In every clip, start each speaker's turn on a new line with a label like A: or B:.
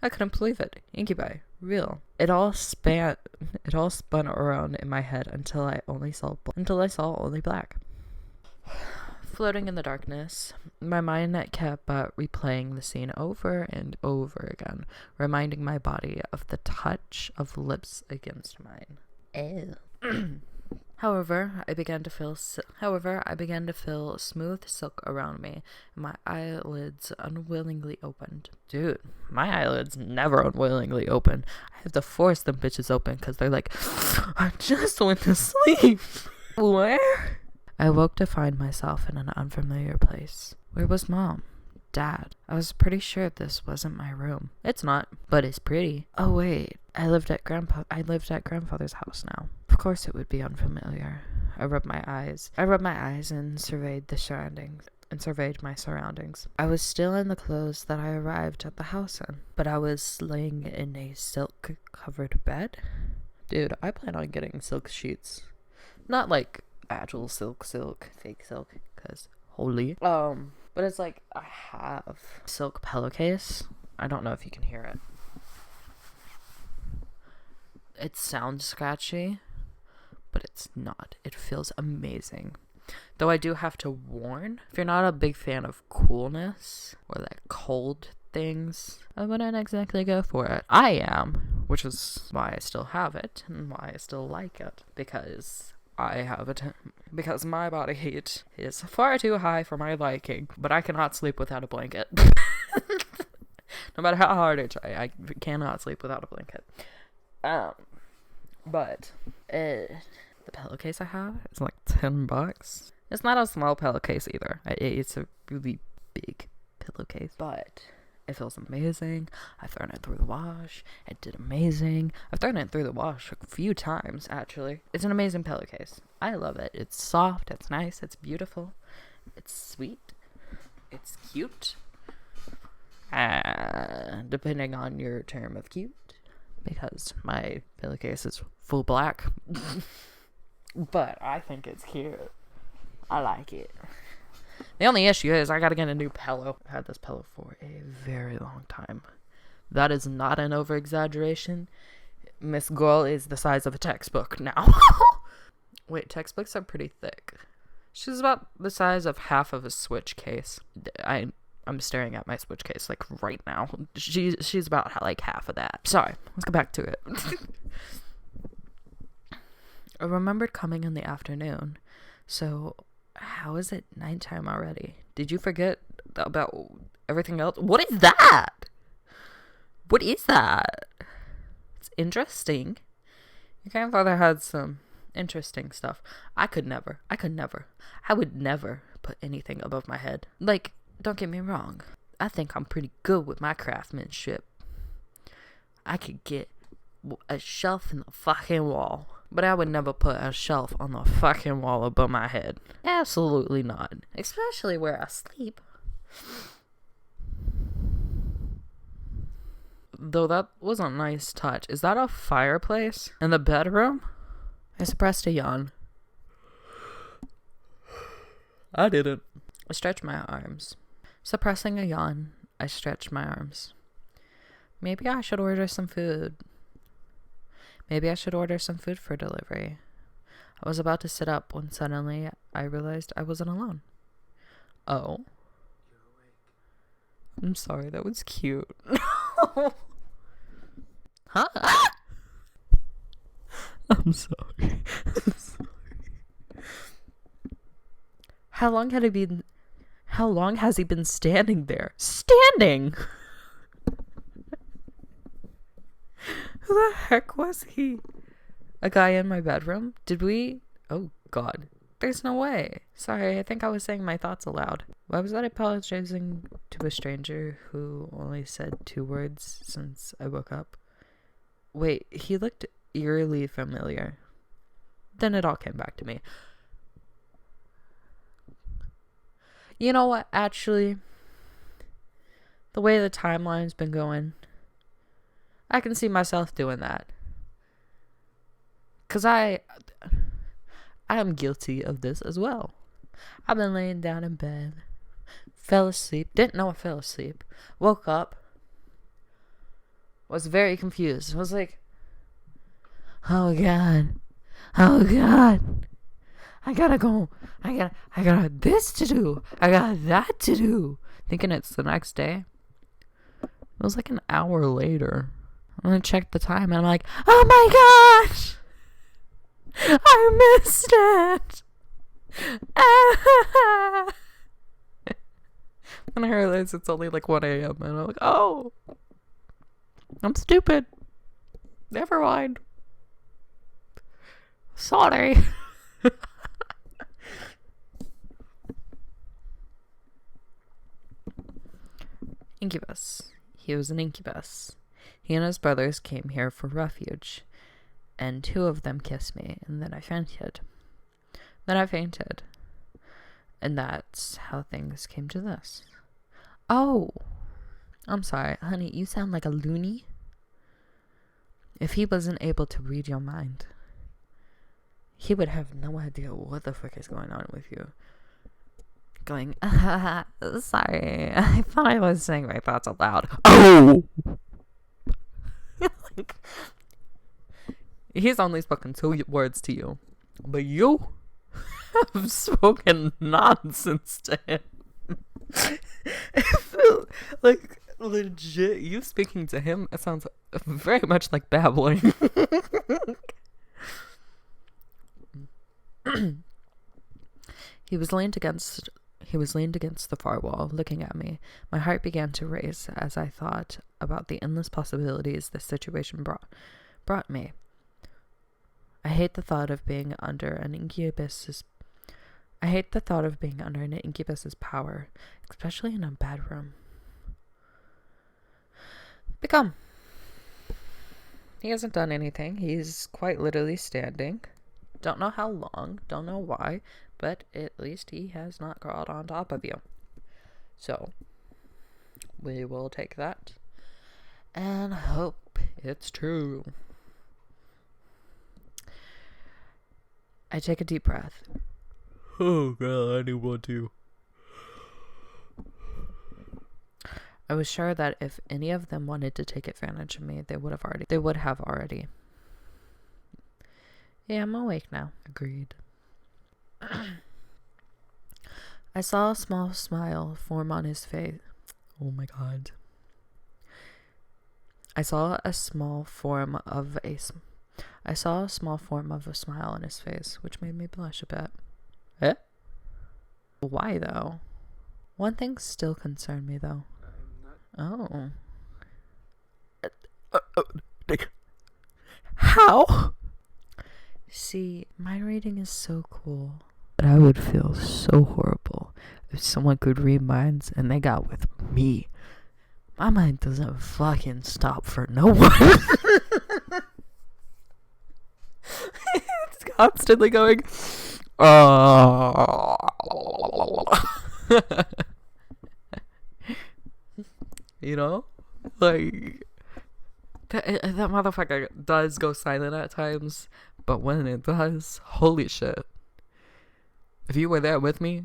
A: I couldn't believe it. Incubi. Real. It all spun around in my head until I saw only black. Floating in the darkness, my mind kept replaying the scene over and over again, reminding my body of the touch of lips against mine. Ew. However, I began to feel smooth silk around me, and my eyelids unwillingly opened. Dude, my eyelids never unwillingly open. I have to force them bitches open because they're like, I just went to sleep. Where? I woke to find myself in an unfamiliar place. Where was Mom? Dad? I was pretty sure this wasn't my room. It's not, but it's pretty. Oh wait, I lived at grandfather's house now. Of course it would be unfamiliar. I rubbed my eyes and surveyed my surroundings. I was still in the clothes that I arrived at the house in, but I was laying in a silk-covered bed. Dude, I plan on getting silk sheets. Not like actual silk, fake silk, because holy. But it's like, I have silk pillowcase. I don't know if you can hear it. It sounds scratchy, but it's not. It feels amazing. Though I do have to warn, if you're not a big fan of coolness or like cold things, I wouldn't exactly go for it. I am, which is why I still have it and why I still like it, because because my body heat is far too high for my liking, but I cannot sleep without a blanket. No matter how hard I try, I cannot sleep without a blanket. But the pillowcase I have is like $10. It's not a small pillowcase either. It's a really big pillowcase, but it feels amazing. I've thrown it through the wash. It did amazing. I've thrown it through the wash a few times, actually. It's an amazing pillowcase. I love it. It's soft. It's nice. It's beautiful. It's sweet. It's cute. Depending on your term of cute. Because my pillowcase is full black. But I think it's cute. I like it. The only issue is I gotta get a new pillow. I've had this pillow for a very long time. That is not an over-exaggeration. Miss Girl is the size of a textbook now. Wait, textbooks are pretty thick. She's about the size of half of a Switch case. I'm staring at my Switch case like right now. She's about like half of that. Sorry, let's go back to it. I remembered coming in the afternoon. So, how is it nighttime already? Did you forget about everything else? What is that? What is that? It's interesting. Your grandfather had some interesting stuff. I would never put anything above my head. Like, don't get me wrong. I think I'm pretty good with my craftsmanship. I could get a shelf in the fucking wall. But I would never put a shelf on the fucking wall above my head. Absolutely not. Especially where I sleep. Though that was a nice touch. Is that a fireplace in the bedroom? I suppressed a yawn. I didn't. I stretched my arms. Suppressing a yawn, I stretched my arms. Maybe I should order some food. Maybe I should order some food for delivery. I was about to sit up when suddenly I realized I wasn't alone. Oh. You're awake. I'm sorry, that was cute. Huh? I'm sorry. How long has he been standing there? Standing! Who the heck was he? A guy in my bedroom? Oh god. There's no way. Sorry, I think I was saying my thoughts aloud. Why was I apologizing to a stranger who only said 2 words since I woke up? Wait, he looked eerily familiar. Then it all came back to me. You know what, actually, the way the timeline's been going, I can see myself doing that. 'Cause I am guilty of this as well. I've been laying down in bed, fell asleep, didn't know I fell asleep, woke up, was very confused. I was like, oh god. Oh god. I gotta go. I got this to do. I got that to do. Thinking it's the next day. It was like an hour later. And I checked the time and I'm like, oh my gosh! I missed it! And I realized it's only like 1 a.m. and I'm like, oh! I'm stupid. Never mind. Sorry. Incubus. He was an incubus. He and his brothers came here for refuge, and 2 of them kissed me, and then I fainted. And that's how things came to this. Oh! I'm sorry, honey, you sound like a loony. If he wasn't able to read your mind, he would have no idea what the frick is going on with you. Going, sorry, I thought I was saying my thoughts aloud. Oh! Like, he's only spoken 2 words to you, but you have spoken nonsense to him. It felt like legit. You speaking to him, it sounds very much like babbling. He was leaned against the far wall, looking at me. My heart began to race as I thought about the endless possibilities this situation brought me. I hate the thought of being under an incubus's power, especially in a bedroom. Become. He hasn't done anything. He's quite literally standing. Don't know how long, don't know why, but at least he has not crawled on top of you. So, we will take that and hope it's true. I take a deep breath. Oh god, I need one too. I was sure that if any of them wanted to take advantage of me, they would have already. Yeah, I'm awake now. Agreed. I saw a small smile form on his face. Oh my god. I saw a small form of a smile on his face, which made me blush a bit. Eh? Why though? One thing still concerned me though. Oh. How? See, mind reading is so cool, but I would feel so horrible if someone could read minds and they got with me. My mind doesn't fucking stop for no one. It's constantly going, you know? Like, that motherfucker does go silent at times, but when it does, holy shit. If you were there with me,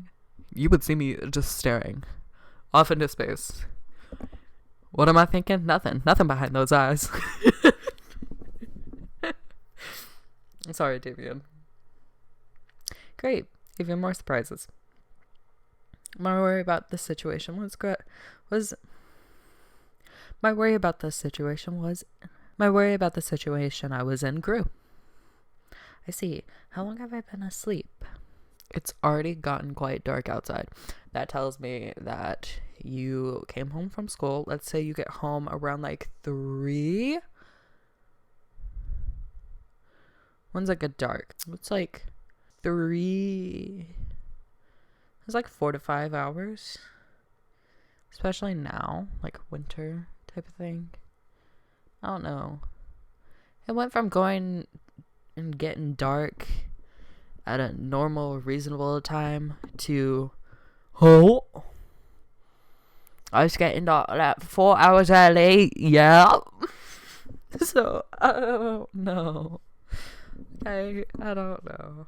A: you would see me just staring off into space. What am I thinking? Nothing behind those eyes. I'm sorry, Davian. Great, even more surprises. My worry about this situation was I was in grew. I see. How long have I been asleep? It's already gotten quite dark outside. That tells me that you came home from school. Let's say you get home around like 3. When's it get dark? It's like 3. It's like 4 to 5 hours. Especially now, like winter type of thing. I don't know. It went from going and getting dark at a normal, reasonable time to, oh, I was getting dark at 4 hours early. Yeah. So I don't know. I don't know.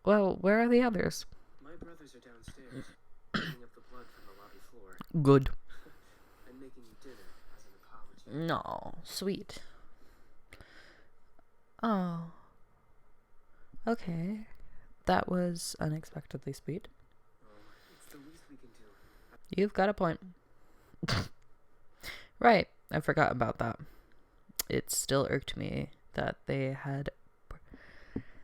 A: Well, where are the others?
B: My brothers are downstairs, cleaning up the blood from the lobby floor.
A: Good.
B: I'm making you dinner as an apology.
A: No, sweet. Oh, okay. That was unexpectedly sweet.
B: It's the least we can do.
A: You've got a point. Right, I forgot about that. It still irked me that they had.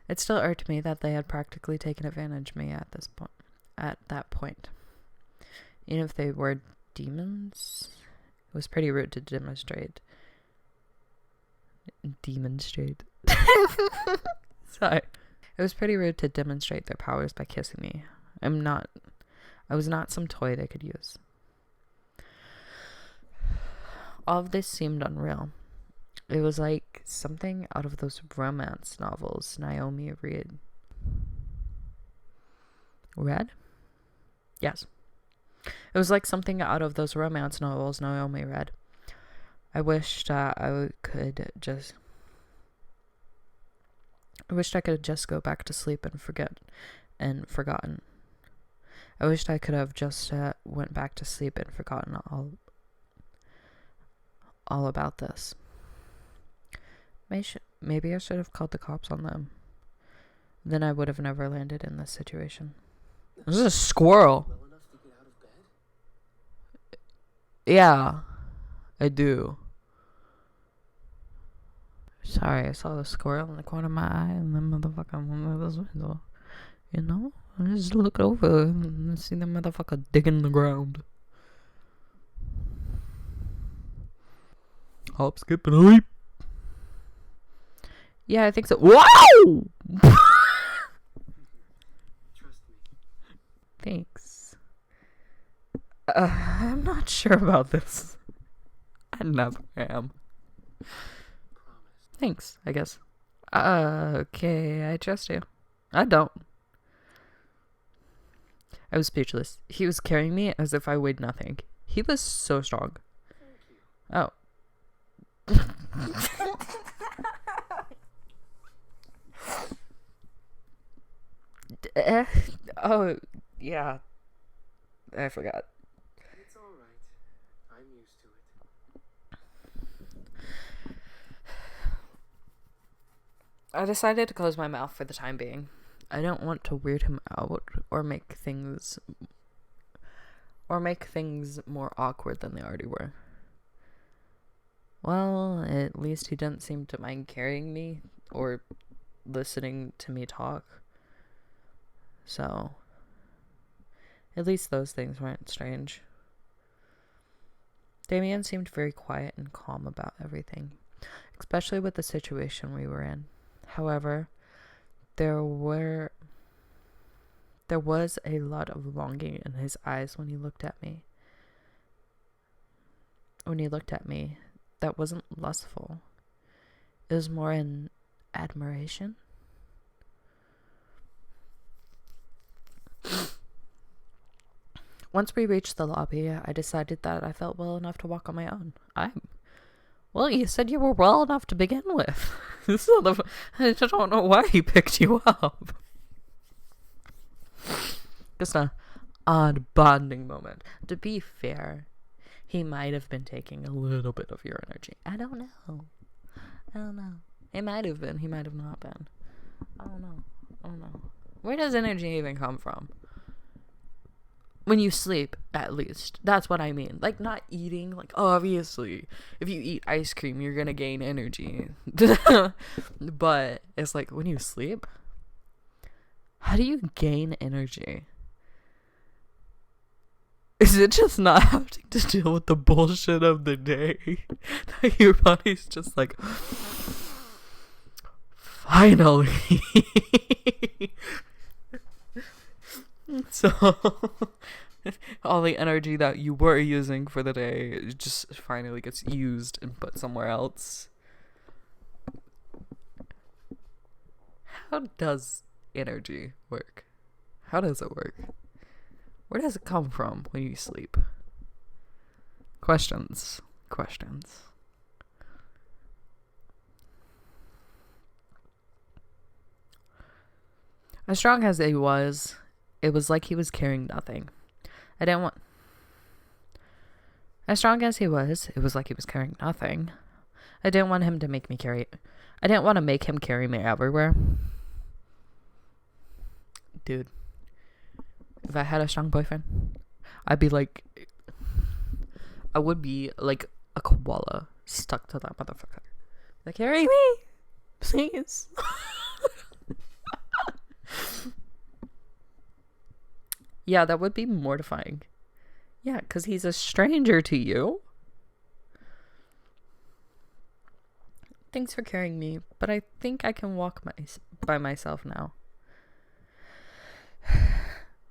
A: It still irked me that they had practically taken advantage of me at this point. At that point, even if they were demons, it was pretty rude to demonstrate. Sorry. It was pretty rude to demonstrate their powers by kissing me. I was not some toy they could use. All of this seemed unreal. It was like something out of those romance novels Naomi read? Yes. It was like something out of those romance novels Naomi read. I wished I could just go back to sleep and forgotten. I wished I could have just went back to sleep and forgotten all about this. Maybe I should have called the cops on them. Then I would have never landed in this situation. This is a squirrel.
B: Well enough to get out of bed?
A: Yeah, I do. Sorry, I saw the squirrel in the corner of my eye and the motherfucker went this window. You know? I just look over and see the motherfucker digging the ground. Hop, skip, and a leap. Yeah, I think so. Wow!
B: Trust me.
A: Thanks. I'm not sure about this. I never am.
B: Promise.
A: Thanks, I guess. Okay, I trust you. I don't. I was speechless. He was carrying me as if I weighed nothing. He was so strong.
B: Thank you.
A: Oh. Oh, yeah. I forgot.
B: It's alright. I'm used to it.
A: I decided to close my mouth for the time being. I don't want to weird him out or make things more awkward than they already were. Well, at least he didn't seem to mind carrying me or listening to me talk. So, at least those things weren't strange. Damien seemed very quiet and calm about everything, especially with the situation we were in. However, there was a lot of longing in his eyes when he looked at me. That wasn't lustful. It was more in admiration. Once we reached the lobby, I decided that I felt well enough to walk on my own. Well, you said you were well enough to begin with. I don't know why he picked you up. Just an odd bonding moment. To be fair, he might have been taking a little bit of your energy. I don't know. It might have been. He might have not been. I don't know. Where does energy even come from? When you sleep, at least. That's what I mean. Like, not eating. Like, obviously, if you eat ice cream, you're gonna gain energy. But it's like, when you sleep, how do you gain energy? Is it just not having to deal with the bullshit of the day? That your body's just like, finally. So, all the energy that you were using for the day just finally gets used and put somewhere else. How does energy work? How does it work? Where does it come from when you sleep? Questions. As strong as he was, it was like he was carrying nothing. I As strong as he was, it was like he was carrying nothing. I didn't want him to make me carry. I didn't want to make him carry me everywhere. Dude, if I had a strong boyfriend, I'd be like, I would be like a koala stuck to that motherfucker. Like, carry me, please. Yeah, that would be mortifying. Yeah, because he's a stranger to you. Thanks for carrying me, but I think I can walk by myself now.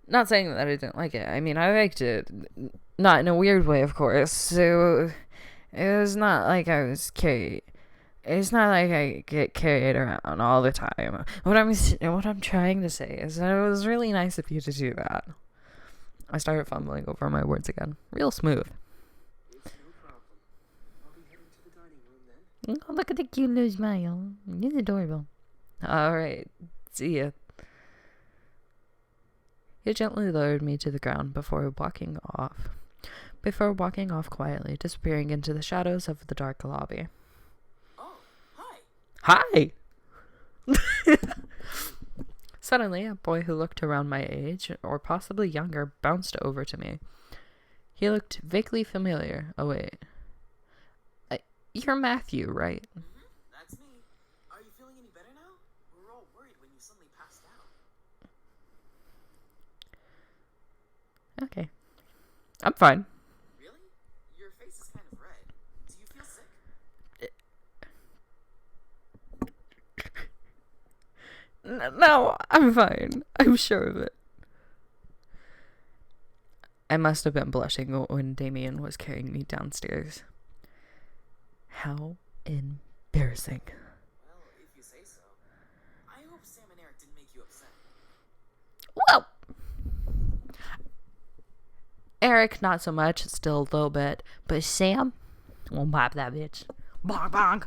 A: Not saying that I didn't like it. I mean, I liked it. Not in a weird way, of course. So, it was not like I was carried. It's not like I get carried around all the time. What I'm trying to say is that it was really nice of you to do that. I started fumbling over my words again. Real smooth.
B: It's no problem. I'll be heading to the dining room then.
A: Oh, look at the cute little smile. He's adorable. Alright. See ya. He gently lowered me to the ground before walking off quietly, disappearing into the shadows of the dark lobby.
B: Oh, hi.
A: Hi! Suddenly, a boy who looked around my age, or possibly younger, bounced over to me. He looked vaguely familiar. Oh, wait. You're Matthew, right?
B: Mm-hmm, that's me. Are you feeling any better now? We were all worried when you suddenly passed out.
A: Okay. I'm fine.
B: Really? Your face is kind of red. Do you feel sick?
A: No, I'm fine. I'm sure of it. I must have been blushing when Damien was carrying me downstairs. How embarrassing.
B: Well, if you say so. I hope Sam and Eric didn't make you upset.
A: Well, Eric, not so much, still a little bit. But Sam, we'll bop that bitch. Bong, bong.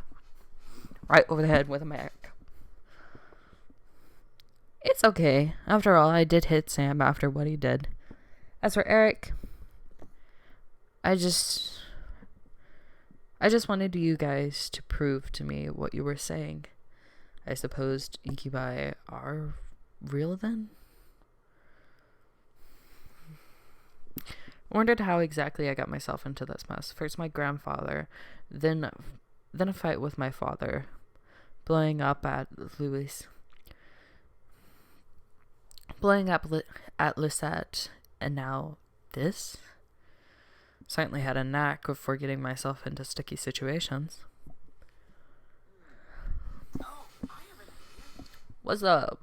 A: Right over the head with a Mac. It's okay. After all, I did hit Sam after what he did. As for Eric, I just wanted you guys to prove to me what you were saying. I suppose incubi are real then? Wondered how exactly I got myself into this mess. First my grandfather, then a fight with my father, blowing up at Lisette, and now this? Certainly had a knack of getting myself into sticky situations.
B: Oh, I have an idea.
A: What's up?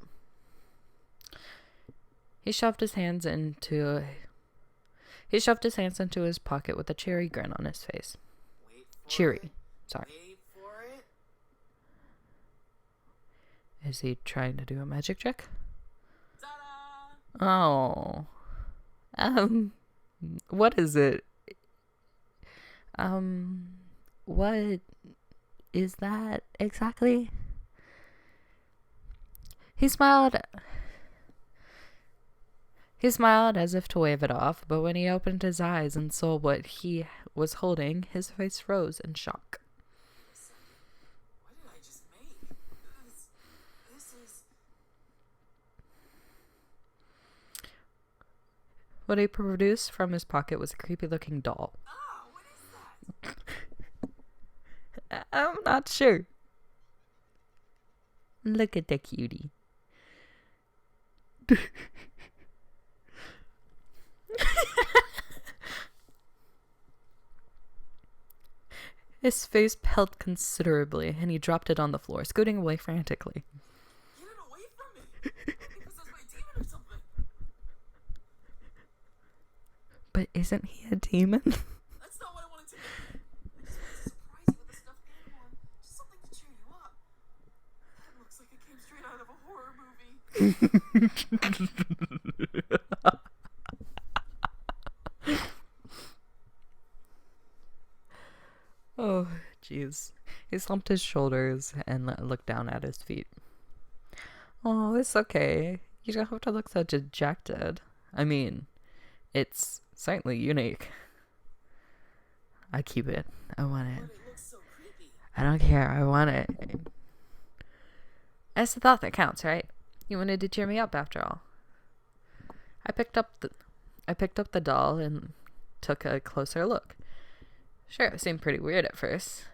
A: He shoved his hands into his pocket with a cheery grin on his face.
B: Wait for
A: Cheery.
B: it.
A: Sorry.
B: Wait for it.
A: Is he trying to do a magic trick?
B: Ta-da!
A: Oh. What is it? What is that exactly? He smiled as if to wave it off, but when he opened his eyes and saw what he was holding, his face froze in shock.
B: What did I just make? This is...
A: What he produced from his pocket was a creepy-looking doll.
B: Ah, what is that?
A: I'm not sure. Look at the cutie. His face paled considerably, and he dropped it on the floor, scooting away frantically.
B: Get it away from me! He possessed by a demon or something!
A: But isn't he a demon?
B: That's not what I wanted to do! I just wanted to surprise you with a stuffed animal. Just something to cheer you up. That looks like it came straight out of a horror movie.
A: Oh, jeez. He slumped his shoulders and looked down at his feet. Oh, it's okay. You don't have to look so dejected. I mean, it's certainly unique. I keep it. I want it.
B: But it looks so creepy.
A: I don't care. I want it. It's the thought that counts, right? You wanted to cheer me up after all. I picked up the doll and took a closer look. Sure, it seemed pretty weird at first,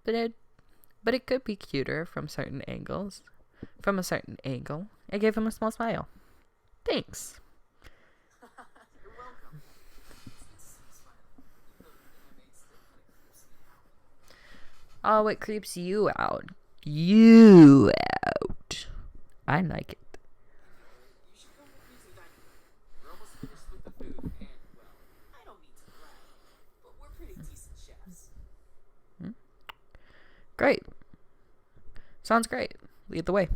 A: but it could be cuter from certain angles. From a certain angle, I gave him a small smile. Thanks.
B: You're welcome. It's good to see you smile, even though the thing I made still kind of creeps me out.
A: Oh, it creeps you out. You out. I like it.
B: Anyway, you should come with me to the dining room. We're almost finished with the food, and, well, I don't mean to brag, but we're pretty decent chefs.
A: Great. Sounds great. Lead the way.